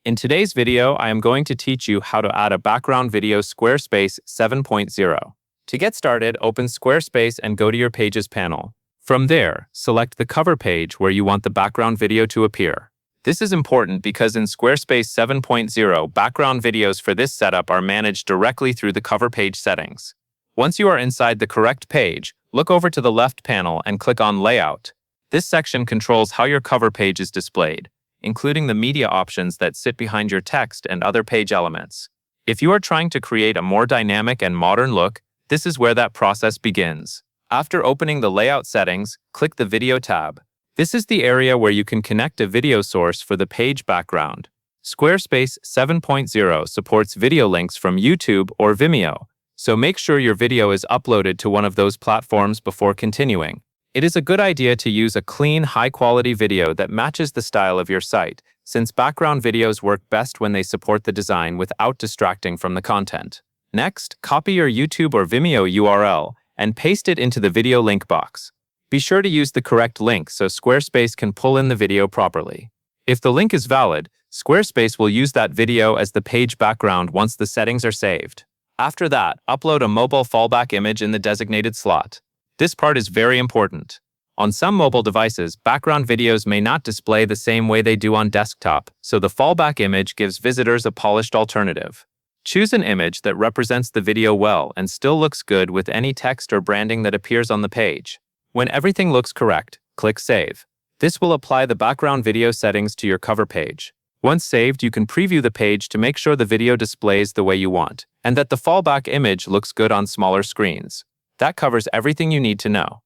In today's video, I am going to teach you how to add a background video Squarespace 7.0. To get started, open Squarespace and go to your Pages panel. From there, select the cover page where you want the background video to appear. This is important because in Squarespace 7.0, background videos for this setup are managed directly through the cover page settings. Once you are inside the correct page, look over to the left panel and click on Layout. This section controls how your cover page is displayed, including the media options that sit behind your text and other page elements. If you are trying to create a more dynamic and modern look, this is where that process begins. After opening the Layout settings, click the Video tab. This is the area where you can connect a video source for the page background. Squarespace 7.0 supports video links from YouTube or Vimeo, so make sure your video is uploaded to one of those platforms before continuing. It is a good idea to use a clean, high-quality video that matches the style of your site, since background videos work best when they support the design without distracting from the content. Next, copy your YouTube or Vimeo URL and paste it into the video link box. Be sure to use the correct link so Squarespace can pull in the video properly. If the link is valid, Squarespace will use that video as the page background once the settings are saved. After that, upload a mobile fallback image in the designated slot. This part is very important. On some mobile devices, background videos may not display the same way they do on desktop, so the fallback image gives visitors a polished alternative. Choose an image that represents the video well and still looks good with any text or branding that appears on the page. When everything looks correct, click Save. This will apply the background video settings to your cover page. Once saved, you can preview the page to make sure the video displays the way you want, and that the fallback image looks good on smaller screens. That covers everything you need to know.